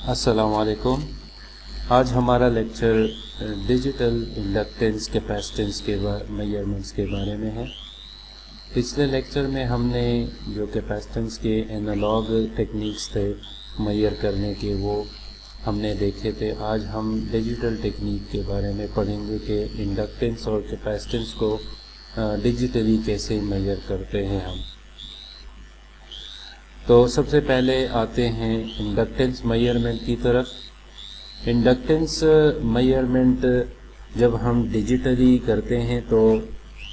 अस्सलामुअलैकुम। आज हमारा लेक्चर डिजिटल इंडक्टेंस कैपेसिटेंस के मेजरमेंट्स के बारे में है। पिछले लेक्चर में हमने जो कैपेसिटेंस के एनालॉग टेक्निक्स थे मेजर करने के, वो हमने देखे थे। आज हम डिजिटल टेक्निक के बारे में पढ़ेंगे कि इंडक्टेंस और कैपेसिटेंस को डिजिटली कैसे मेजर करते हैं हम। तो सबसे पहले आते हैं इंडक्टेंस मेजरमेंट की तरफ। इंडक्टेंस मेजरमेंट जब हम डिजिटली करते हैं तो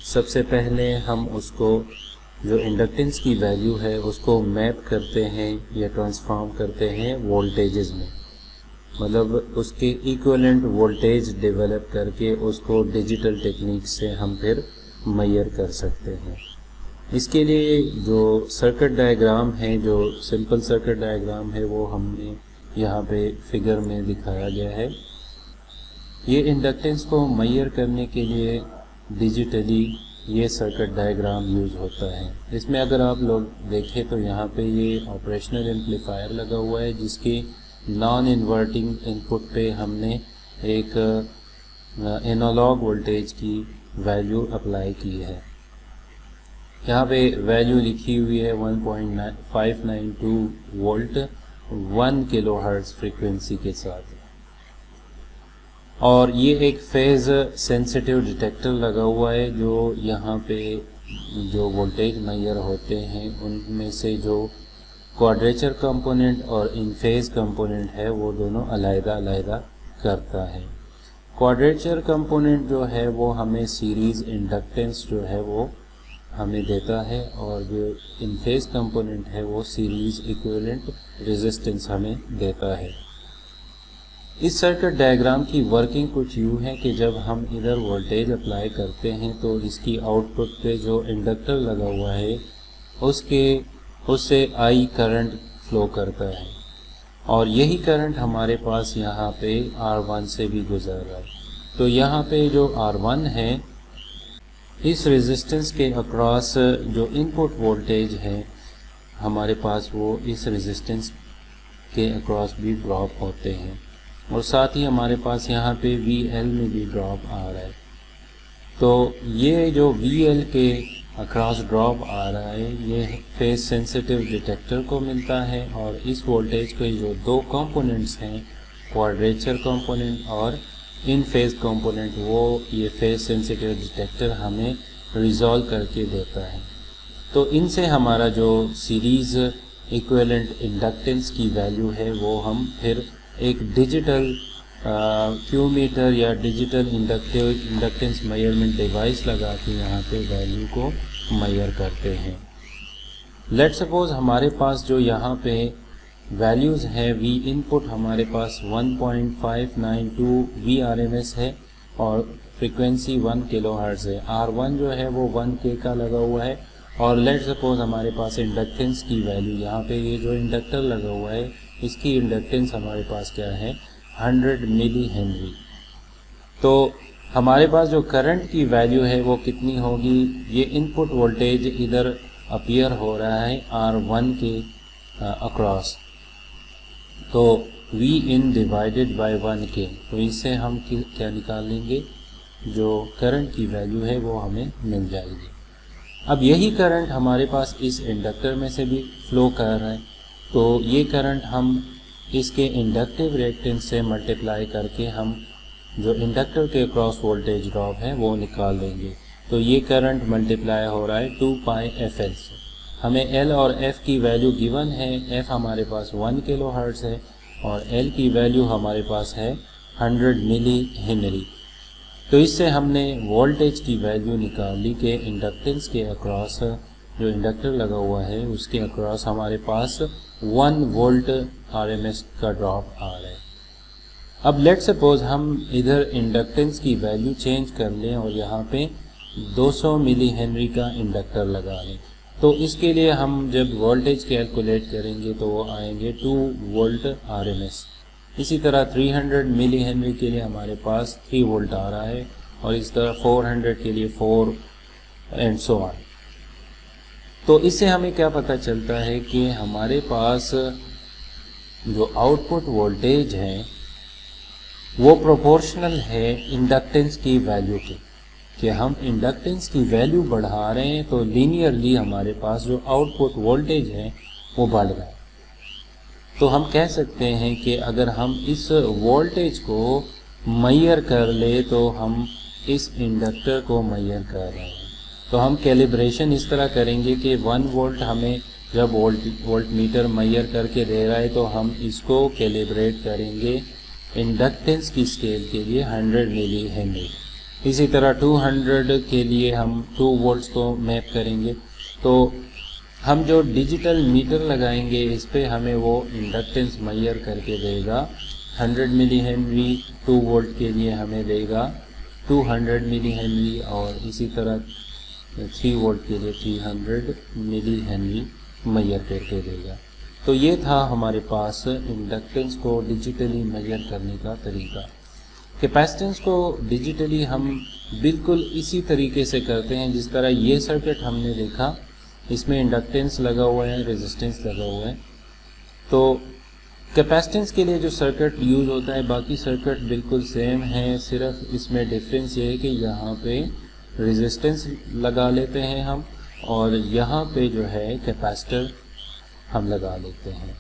सबसे पहले हम उसको जो इंडक्टेंस की वैल्यू है उसको मैप करते हैं या ट्रांसफॉर्म करते हैं वोल्टेजेस में, मतलब उसके इक्विवेलेंट वोल्टेज डेवलप करके उसको डिजिटल टेक्निक से हम फिर मेजर कर सकते हैं। इसके लिए जो सर्किट डायग्राम है, जो सिंपल सर्किट डायग्राम है, वो हमने यहाँ पे फिगर में दिखाया गया है। ये इंडक्टेंस को मेजर करने के लिए डिजिटली ये सर्किट डायग्राम यूज़ होता है। इसमें अगर आप लोग देखें तो यहाँ पे ये ऑपरेशनल एम्पलीफायर लगा हुआ है, जिसके नॉन इन्वर्टिंग इनपुट पे हमने एक एनालॉग वोल्टेज की वैल्यू अप्लाई की है। यहाँ पे वैल्यू लिखी हुई है 1.592 वोल्ट 1 किलोहर्ट्ज़ फ्रीक्वेंसी के साथ, और ये एक फेज़ सेंसिटिव डिटेक्टर लगा हुआ है। जो यहाँ पे जो वोल्टेज मेजर होते हैं उनमें से जो क्वाड्रेचर कंपोनेंट और इन फेज़ कंपोनेंट है वो दोनों अलग-अलग करता है। क्वाड्रेचर कंपोनेंट जो है वो हमें सीरीज़ इंडक्टेंस जो है वो हमें देता है, और जो इन फेज़ कंपोनेंट है वो सीरीज़ इक्विवेलेंट रेजिस्टेंस हमें देता है। इस सर्किट डायग्राम की वर्किंग कुछ यूँ है कि जब हम इधर वोल्टेज अप्लाई करते हैं तो इसकी आउटपुट पे जो इंडक्टर लगा हुआ है उससे आई करंट फ्लो करता है, और यही करंट हमारे पास यहाँ पे R1 से भी गुजर रहा है। तो यहाँ पे जो R1 है, इस रेजिस्टेंस के अक्रॉस जो इनपुट वोल्टेज है हमारे पास, वो इस रेजिस्टेंस के अक्रॉस भी ड्रॉप होते हैं, और साथ ही हमारे पास यहाँ पे VL में भी ड्रॉप आ रहा है। तो ये जो VL के अक्रॉस ड्रॉप आ रहा है ये फेज सेंसिटिव डिटेक्टर को मिलता है, और इस वोल्टेज के जो दो कंपोनेंट्स हैं, क्वाड्रेचर कंपोनेंट और इन फेज़ कंपोनेंट, वो ये फेज सेंसिटिव डिटेक्टर हमें रिजॉल्व करके देता है। तो इनसे हमारा जो सीरीज़ इक्विवेलेंट इंडक्टेंस की वैल्यू है वो हम फिर एक डिजिटल क्यू मीटर या डिजिटल इंडक्टेंस मेजरमेंट डिवाइस लगा के यहाँ पे वैल्यू को मेजर करते हैं। लेट्स सपोज हमारे पास जो यहाँ पे वैल्यूज़ है, V इनपुट हमारे पास 1.592 VRMS है और फ्रीक्वेंसी 1 किलोहर्ट्ज़ है। R1 जो है वो 1K का लगा हुआ है, और लेट्स सपोज हमारे पास इंडक्टेंस की वैल्यू, यहाँ पे ये जो इंडक्टर लगा हुआ है इसकी इंडक्टेंस हमारे पास क्या है, 100 मिली हेनरी। तो हमारे पास जो करंट की वैल्यू है वो कितनी होगी, ये इनपुट वोल्टेज इधर अपीयर हो रहा है R1 के अक्रॉस, तो V in divided by 1K। तो इससे हम क्या निकाल लेंगे, जो करंट की वैल्यू है वो हमें मिल जाएगी। अब यही करंट हमारे पास इस इंडक्टर में से भी फ्लो कर रहा है, तो ये करंट हम इसके इंडक्टिव रिएक्टेंस से मल्टीप्लाई करके हम जो इंडक्टर के क्रॉस वोल्टेज ड्रॉप है वो निकाल लेंगे। तो ये करंट मल्टीप्लाई हो रहा है 2πfL से। हमें L और F की वैल्यू गिवन है। F हमारे पास 1 किलोहर्ट्ज़ है और L की वैल्यू हमारे पास है 100 मिली हेनरी। तो इससे हमने वोल्टेज की वैल्यू निकाल ली कि इंडक्टेंस के अक्रॉस जो इंडक्टर लगा हुआ है उसके अक्रॉस हमारे पास 1 वोल्ट RMS का ड्रॉप आ रहा है। अब लेट्स सपोज हम इधर इंडक्टेंस की वैल्यू चेंज कर लें और यहाँ पे 200 मिली हेनरी का इंडक्टर लगा लें। तो इसके लिए हम जब वोल्टेज कैलकुलेट करेंगे तो वो आएंगे 2 वोल्ट RMS। इसी तरह 300 मिली हेनरी के लिए हमारे पास 3 वोल्ट आ रहा है, और इस तरह 400 के लिए 4 एंड सो ऑन। तो इससे हमें क्या पता चलता है कि हमारे पास जो आउटपुट वोल्टेज है वो प्रोपोर्शनल है इंडक्टेंस की वैल्यू के, कि हम इंडक्टेंस की वैल्यू बढ़ा रहे हैं तो लीनियरली हमारे पास जो आउटपुट वोल्टेज है वो बढ़ रहा है। तो हम कह सकते हैं कि अगर हम इस वोल्टेज को मेजर कर ले तो हम इस इंडक्टर को मेजर कर रहे हैं। तो हम कैलिब्रेशन इस तरह करेंगे कि 1 वोल्ट हमें जब वोल्ट मीटर मेजर करके दे रहा है तो हम इसको कैलिब्रेट करेंगे इंडक्टेंस की स्केल के लिए 100 मिली हेनरी। इसी तरह 200 के लिए हम 2 वोल्ट्स को मैप करेंगे। तो हम जो डिजिटल मीटर लगाएंगे इस पे हमें वो इंडक्टेंस मेजर करके देगा 100 मिली हेनरी, 2 वोल्ट के लिए हमें देगा 200 मिली हेनरी और इसी तरह 3 वोल्ट के लिए 300 मिली हेनरी मेजर करके देगा। तो ये था हमारे पास इंडक्टेंस को डिजिटली मेजर करने का तरीका। कैपेसिटेंस को डिजिटली हम बिल्कुल इसी तरीके से करते हैं जिस तरह ये सर्किट हमने देखा, इसमें इंडक्टेंस लगा हुआ है, रेजिस्टेंस लगा हुआ है। तो कैपेसिटेंस के लिए जो सर्किट यूज़ होता है बाकी सर्किट बिल्कुल सेम है, सिर्फ इसमें डिफरेंस ये है कि यहाँ पे रेजिस्टेंस लगा लेते हैं हम और यहाँ पे जो है कैपेसिटर हम लगा लेते हैं।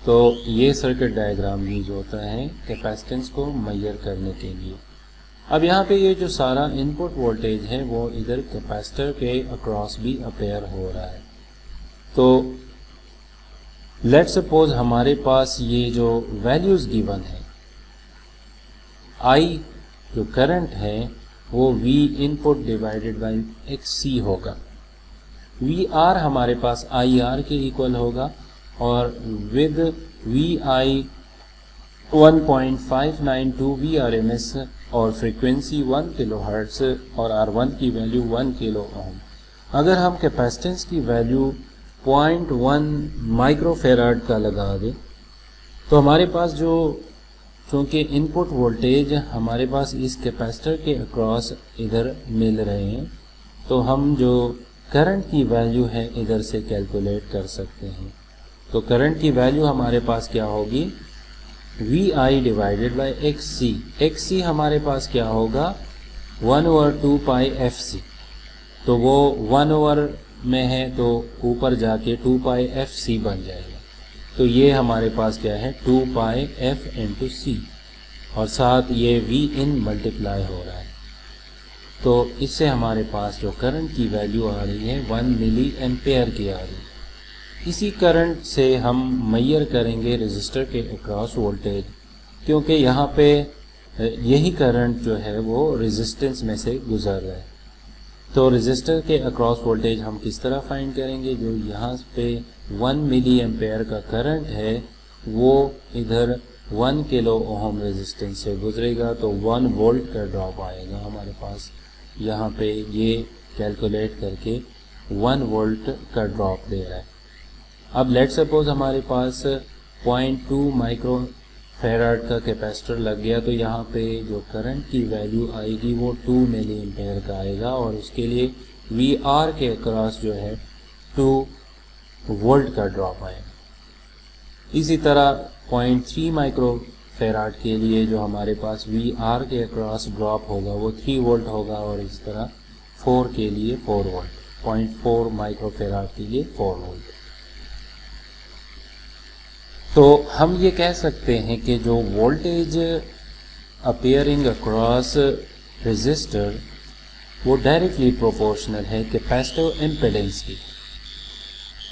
तो ये सर्किट डायग्राम यूज होता है कैपेसिटेंस को मेजर करने के लिए। अब यहाँ पे ये जो सारा इनपुट वोल्टेज है वो इधर कैपेसिटर के अक्रॉस भी अपेयर हो रहा है। तो लेट्स सपोज हमारे पास ये जो वैल्यूज़ गिवन है, I जो करंट है वो V input divided by XC होगा। VR हमारे पास IR के इक्वल होगा और विद VI 1.592 VRMS और फ्रीक्वेंसी 1 किलोहर्ट्ज़ और R1 की वैल्यू 1 किलो ओम। अगर हम कैपेसिटेंस की वैल्यू 0.1 माइक्रोफेराड का लगा दें तो हमारे पास जो चूँकि इनपुट वोल्टेज हमारे पास इस कैपेसिटर के अक्रॉस इधर मिल रहे हैं तो हम जो करंट की वैल्यू है इधर से कैलकुलेट कर सकते हैं। तो करंट की वैल्यू हमारे पास क्या होगी, VI divided by XC। XC हमारे पास क्या होगा 1/2 पाई FC। तो वो 1 में है तो ऊपर जाके 2 पाई FC बन जाएगा। तो ये हमारे पास क्या है 2 पाई F इंटू C और साथ ये V इन मल्टीप्लाई हो रहा है। तो इससे हमारे पास जो करंट की वैल्यू आ रही है 1 मिली एम्पेयर की आ रही है। इसी करंट से हम मेजर करेंगे रेजिस्टर के अक्रॉस वोल्टेज, क्योंकि यहाँ पे यही करंट जो है वो रेजिस्टेंस में से गुजर रहा है। तो रेजिस्टर के अक्रॉस वोल्टेज हम किस तरह फाइंड करेंगे, जो यहाँ पे 1 मिली एम्पेयर का करंट है वो इधर 1 किलो ओम रेजिस्टेंस से गुजरेगा तो 1 वोल्ट का ड्रॉप आएगा हमारे पास। यहाँ पे ये कैलकुलेट करके 1 वोल्ट का ड्रॉप दे रहा है। अब लेट सपोज हमारे पास 0.2 माइक्रो फेराड का कैपेसिटर लग गया तो यहाँ पे जो करंट की वैल्यू आएगी वो 2 मिली एम्पेयर का आएगा और उसके लिए VR के अक्रॉस जो है 2 वोल्ट का ड्रॉप आएगा। इसी तरह 0.3 माइक्रो फेराड के लिए जो हमारे पास VR के अक्रॉस ड्रॉप होगा वो 3 वोल्ट होगा और इस तरह 4 के लिए 4 वोल्ट, 0.4 माइक्रो फेराड के लिए 4 वोल्ट। तो हम ये कह सकते हैं कि जो वोल्टेज अपियरिंग अक्रॉस रेजिस्टर वो डायरेक्टली प्रोपोर्शनल है कैपेसिटिव इम्पीडेंस की।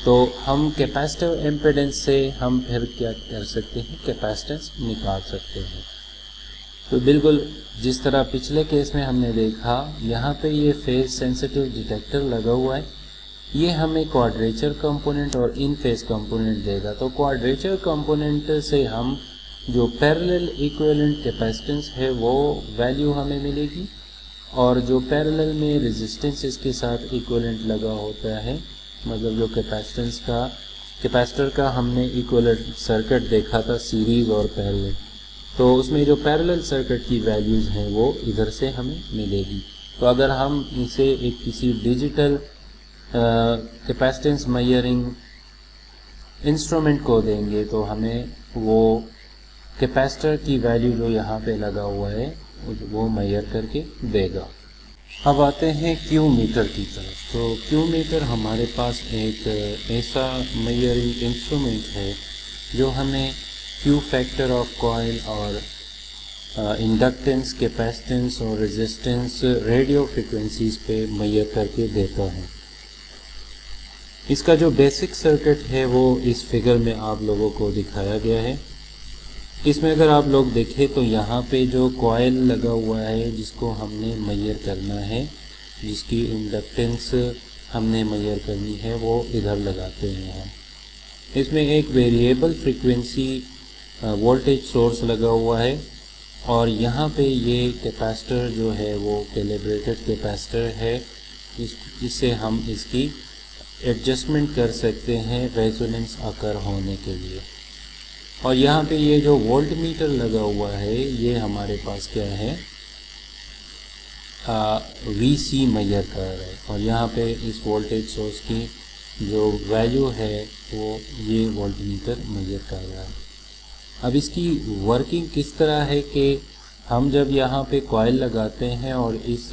तो हम कैपेसिटिव इम्पीडेंस से हम फिर क्या कर सकते हैं, कैपेसिटेंस निकाल सकते हैं। तो बिल्कुल जिस तरह पिछले केस में हमने देखा, यहाँ पे ये फेज सेंसिटिव डिटेक्टर लगा हुआ है, ये हमें क्वाड्रेचर कंपोनेंट और इन फेज कंपोनेंट देगा। तो क्वाड्रेचर कंपोनेंट से हम जो पैरेलल इक्विवेलेंट कैपेसिटेंस है वो वैल्यू हमें मिलेगी और जो पैरेलल में रेजिस्टेंस इसके साथ इक्विवेलेंट लगा होता है, मतलब जो कैपेसिटर का हमने इक्विवेलेंट सर्किट देखा था सीरीज़ और पैरेलल, तो उसमें जो पैरेलल सर्किट की वैल्यूज़ हैं वो इधर से हमें मिलेगी। तो अगर हम इसे एक किसी डिजिटल कैपेसिटेंस मेजरिंग इंस्ट्रूमेंट को देंगे तो हमें वो कैपेसिटर की वैल्यू जो यहाँ पे लगा हुआ है वो मेजर करके देगा। अब आते हैं क्यू मीटर की तरफ। तो क्यू मीटर हमारे पास एक ऐसा मेजरिंग इंस्ट्रूमेंट है जो हमें क्यू फैक्टर ऑफ कॉइल और इंडक्टेंस, कैपेसिटेंस और रेजिस्टेंस रेडियो फ्रिक्वेंसीज पे मेजर करके देता है। इसका जो बेसिक सर्किट है वो इस फिगर में आप लोगों को दिखाया गया है। इसमें अगर आप लोग देखें तो यहाँ पे जो कॉइल लगा हुआ है जिसको हमने मेजर करना है, जिसकी इंडक्टेंस हमने मेजर करनी है, वो इधर लगाते हैं हम। इसमें एक वेरिएबल फ्रीक्वेंसी वोल्टेज सोर्स लगा हुआ है और यहाँ पे ये कैपेसिटर जो है वो कैलिब्रेटेड कैपेसिटर है, जिससे हम इसकी एडजस्टमेंट कर सकते हैं रेजोनेंस अकर होने के लिए। और यहाँ पे ये जो वोल्ट मीटर लगा हुआ है ये हमारे पास क्या है, VC मेजर कर रहा है और यहाँ पे इस वोल्टेज सोर्स की जो वैल्यू है वो ये वोल्ट मीटर मेजर कर रहा है। अब इसकी वर्किंग किस तरह है कि हम जब यहाँ पे कॉइल लगाते हैं और इस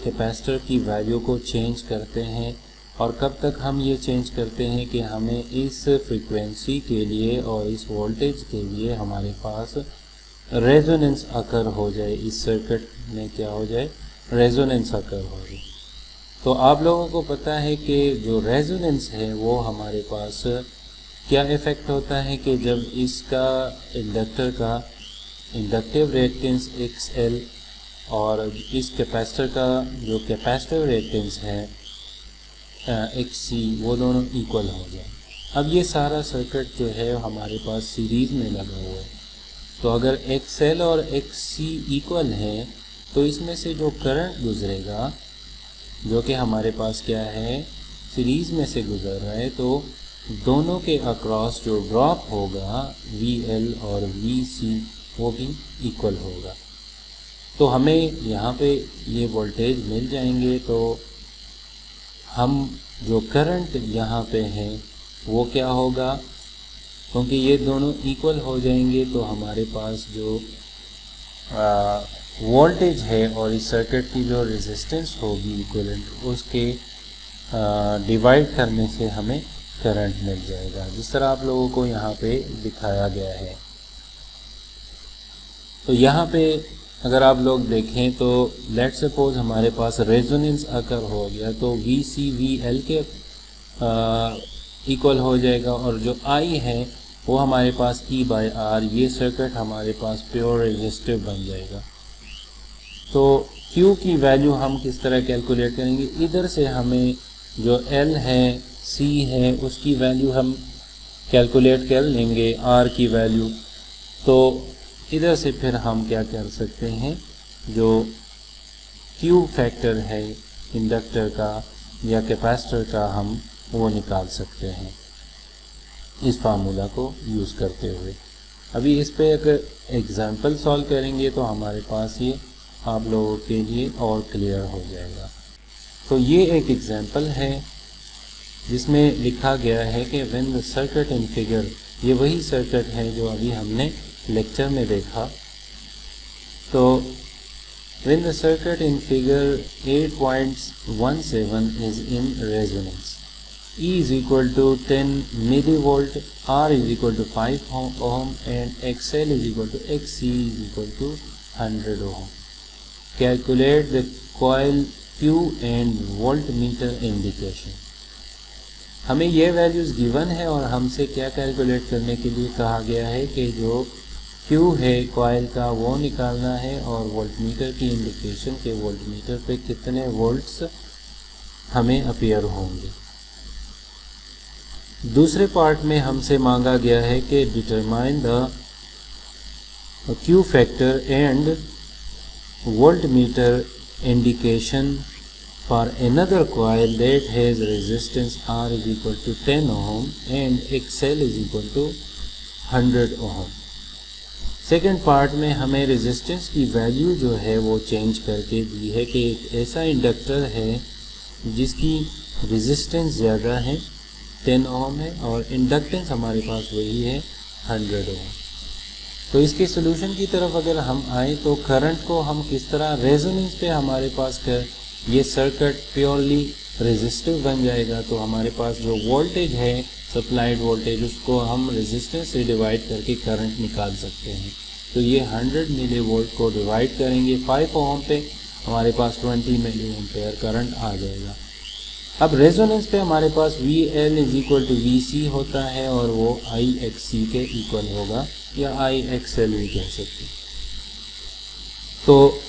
कैपेसिटर की वैल्यू को चेंज करते हैं, और कब तक हम ये चेंज करते हैं कि हमें इस फ्रीक्वेंसी के लिए और इस वोल्टेज के लिए हमारे पास रेजोनेंस अकर हो जाए, इस सर्किट में क्या हो जाए, रेजोनेंस अकर हो जाए। तो आप लोगों को पता है कि जो रेजोनेंस है वो हमारे पास क्या इफ़ेक्ट होता है कि जब इसका इंडक्टर का इंडक्टिव रिएक्टेंस XL और इस कैपेसिटर का जो कैपेसिटिव रिएक्टेंस है XC, वो दोनों इक्वल हो जाए। अब ये सारा सर्किट जो है हमारे पास सीरीज़ में लगा हुआ है, तो अगर XL और XC इक्वल है तो इसमें से जो करंट गुजरेगा, जो कि हमारे पास क्या है, सीरीज़ में से गुजर रहा है, तो दोनों के अक्रॉस जो ड्रॉप होगा VL और VC वो भी इक्वल होगा। तो हमें यहाँ पे ये वोल्टेज मिल जाएंगे, तो हम जो करंट यहाँ पे हैं वो क्या होगा, क्योंकि ये दोनों इक्वल हो जाएंगे तो हमारे पास जो वोल्टेज है और इस सर्किट की जो रेजिस्टेंस होगी इक्विवेलेंट, उसके डिवाइड करने से हमें करंट मिल जाएगा, जिस तरह आप लोगों को यहाँ पे दिखाया गया है। तो यहाँ पे अगर आप लोग देखें तो लेट्स सपोज हमारे पास रेजोनेंस अकर हो गया तो VC VL के इक्वल हो जाएगा, और जो I है वो हमारे पास E/R, ये सर्किट हमारे पास प्योर रेजिस्टिव बन जाएगा। तो Q की वैल्यू हम किस तरह कैलकुलेट करेंगे, इधर से हमें जो L है C है उसकी वैल्यू हम कैलकुलेट कर लेंगे, R की वैल्यू। तो इधर से फिर हम क्या कर सकते हैं, जो Q फैक्टर है इंडक्टर का या कैपेसिटर का हम वो निकाल सकते हैं इस फार्मूला को यूज़ करते हुए। अभी इस पे अगर एग्जांपल सॉल्व करेंगे तो हमारे पास ये आप लोगों के लिए और क्लियर हो जाएगा। तो ये एक एग्जांपल है जिसमें लिखा गया है कि when the circuit in figure, ये वही सर्किट है जो अभी हमने लेक्चर में देखा। तो when the circuit in figure 8.17 is in resonance, E is equal to 10 millivolt, R is equal to 5 ohm and XL is equal to XC is equal to 100 ohm. Calculate the coil Q and voltmeter indication. हमें ये values given है और हमसे क्या calculate करने के लिए कहा गया है कि जो Q है कॉइल का वो निकालना है, और वोल्टमीटर की इंडिकेशन के वोल्टमीटर पे कितने वोल्ट्स हमें अपीयर होंगे। दूसरे पार्ट में हमसे मांगा गया है कि determine the Q factor and voltmeter indication for another coil that has resistance R is equal to 10 ohm and XL is equal to 100 ohm. Second part में हमें रेजिस्टेंस की वैल्यू जो है वो चेंज करके दी है कि एक ऐसा इंडक्टर है जिसकी रेजिस्टेंस ज़्यादा है 10 ओम है और इंडक्टेंस हमारे पास वही है 100 ओम। तो इसके सोल्यूशन की तरफ अगर हम आए तो करंट को हम किस तरह, रेजोनेंस पे हमारे पास ये सर्किट प्योरली रेजिस्टिव बन जाएगा। तो हमारे पास जो वोल्टेज है सप्लाइड वोल्टेज, उसको हम रेजिस्टेंस से डिवाइड करके करंट निकाल सकते हैं। तो ये 100 मिली वोल्ट को डिवाइड करेंगे 5 ओम पे, हमारे पास 20 मिली एम्पेयर करंट आ जाएगा। अब रेजोनेंस पे हमारे पास VL = VC होता है और वो IXC के इक्वल होगा या IXL भी कह सकते हैं। तो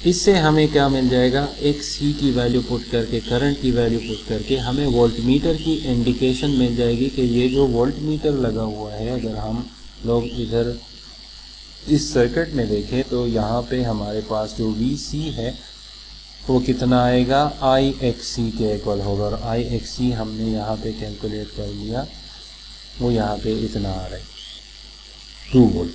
इससे हमें क्या मिल जाएगा, एक C की वैल्यू पुट करके, करंट की वैल्यू पुट करके हमें वोल्टमीटर की इंडिकेशन मिल जाएगी कि ये जो वोल्टमीटर लगा हुआ है, अगर हम लोग इधर इस सर्किट में देखें तो यहाँ पे हमारे पास जो VC है वो कितना आएगा, IXC के इक्वल होगा। और IXC हमने यहाँ पे कैलकुलेट कर लिया, वो यहाँ पे इतना आ रहा है 2 वोल्ट।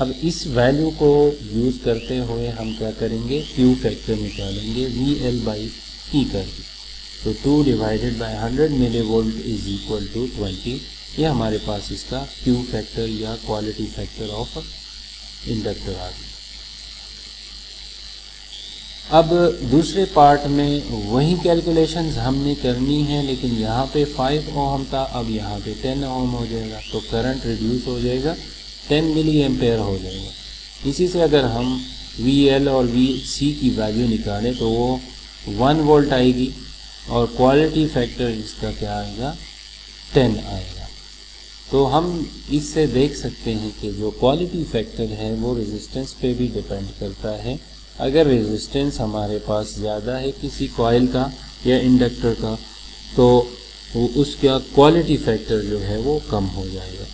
अब इस वैल्यू को यूज़ करते हुए हम क्या करेंगे, Q फैक्टर निकालेंगे VL/E करके। तो 2 डिवाइडेड बाय 100 मिली वोल्ट = 20। ये हमारे पास इसका Q फैक्टर या क्वालिटी फैक्टर ऑफ इंडक्टर आ गया। अब दूसरे पार्ट में वही कैलकुलेशंस हमने करनी है, लेकिन यहाँ पे 5 ओम था, अब यहाँ पे 10 ओम हो जाएगा। तो करंट रिड्यूस हो जाएगा, 10 मिली एम्पेयर हो जाएगा। इसी से अगर हम VL और VC की वैल्यू निकालें तो वो 1 वोल्ट आएगी और क्वालिटी फैक्टर इसका क्या आएगा, 10 आएगा। तो हम इससे देख सकते हैं कि जो क्वालिटी फैक्टर है वो रेजिस्टेंस पे भी डिपेंड करता है। अगर रेजिस्टेंस हमारे पास ज़्यादा है किसी कॉइल का या इंडक्टर का, तो उसका क्वालिटी फैक्टर जो है वो कम हो जाएगा।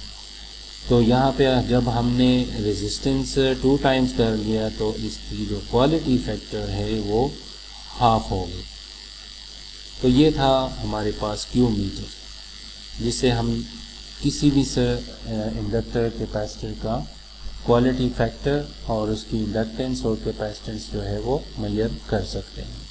तो यहाँ पे जब हमने रेजिस्टेंस 2 टाइम्स कर लिया तो इसकी जो क्वालिटी फैक्टर है वो हाफ हो गई। तो ये था हमारे पास Q मीटर, जिससे हम किसी भी इंडक्टर कैपेसिटर का क्वालिटी फैक्टर और उसकी इंडक्टेंस और कैपेसिटेंस जो है वो मेजर कर सकते हैं।